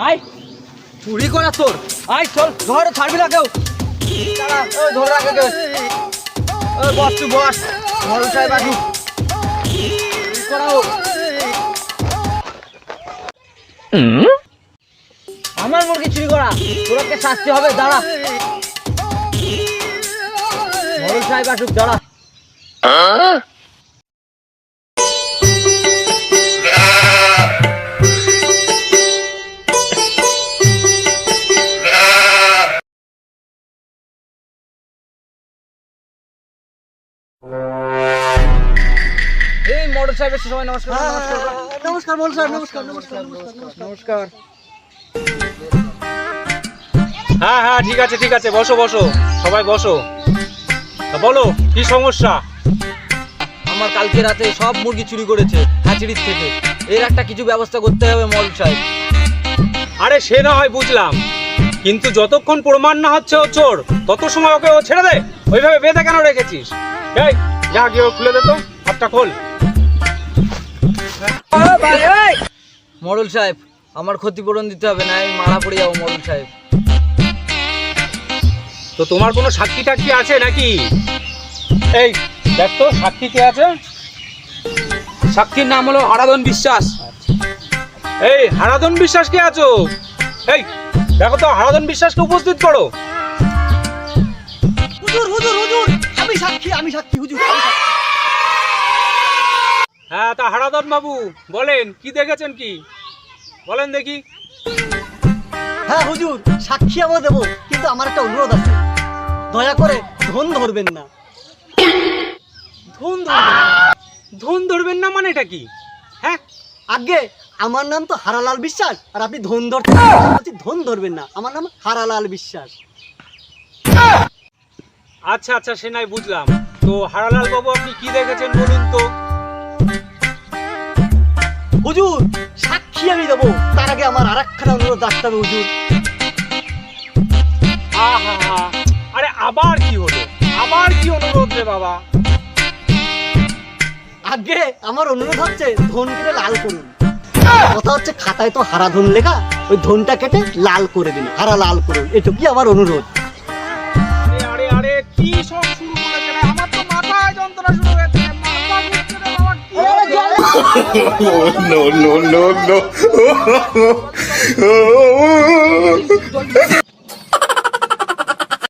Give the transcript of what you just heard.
আয় চুরি করা তোর, আয় চল, ধর, ছাড়বি না কেউ। দাঁড়া, ওই ধরে রাখে কেউ। ওই বস, তুই বস, মরুল সাহেব আসুক। চুরি করা হোক। আমার মুরগি চুরি করা, তোরকে শাস্তি হবে, দাঁড়া। মরুল সাহেব আসুক, দাঁড়া। এই মরুল সাহেব এসে সবাই নমস্কার। নমস্কার মরুল সাহেব, নমস্কার নমস্কার নমস্কার। হ্যাঁ হ্যাঁ, ঠিক আছে ঠিক আছে, বসো বসো, সবাই বসো। তা বলো কি সমস্যা? আমার কালকে রাতে সব মুরগি চুরি করেছে হাঁচিড়ির থেকে, এর একটা কিছু ব্যবস্থা করতে হবে মরুল সাহেব। আরে সে না হয় বুঝলাম, কিন্তু যতক্ষণ প্রমাণ না হচ্ছে ও চোর, তত সময় ওকে ও ছেড়ে দে। ওইভাবে বেঁধে কেন রেখেছিস? এই যা গিয়ে খুলে দে তো, হাতটা খোল। মরুল সাহেব, আমার ক্ষতিপূরণ দিতে হবে, না আমি মারা পড়ে যাবো মরুল সাহেব। তো তোমার কোনো সাক্ষী টাক্ষী আছে নাকি? এই দেখ তো সাক্ষী কে আছে? সাক্ষীর নাম হলো হারাধন বিশ্বাস। এই হারাধন বিশ্বাস কে আছো? এই দেখো তো হারাধন বিশ্বাসকে উপস্থিত করো। হুজুর হুজুর হুজুর, আমি সাক্ষী, আমি সাক্ষী হুজুর। হ্যাঁ, তা হারাধন বাবু বলেন, কি দেখেছেন, কি বলেন দেখি। হ্যাঁ হুজুর, সাক্ষী আমরা দেবো, কিন্তু আমার একটা অনুরোধ আছে, দয়া করে ধন ধরবেন না। ধন ধরবেন না? ধন ধরবেন না মানে এটা কি? হ্যাঁ, আগে আমার নাম তো হারালাল বিশ্বাস, আর আপনি ধন ধরছেন, বলছি ধন ধরবেন না, আমার নাম হারালাল বিশ্বাস। আচ্ছা আচ্ছা, সে নাই বুঝলাম। তো হারালাল বাবু আপনি কি দেখেছেন বলুন তো। হুজুর, সাক্ষী আমি দেবো, তার আগে আমার আরেকখানা অনুরোধ রাখতে হবে হুজুর। আহা, আরে আবার কি হলো? আবার কি অনুরোধ রে বাবা? আগে আমার অনুরোধ হচ্ছে ধন কেটে লাল করুন। কথা হচ্ছে খাতায় তো হারাধন লেখা, ওই ধনটা কেটে লাল করে দিন, হারা লাল করুন, এটুকুই আমার অনুরোধ। আরে আরে আরে, কি সব শুরু করেছে রে? আমার তো মাথায় যন্ত্রণা শুরু হয়েছে, মাথা ঘুরছে রে বাবা, কি no, no, no, no.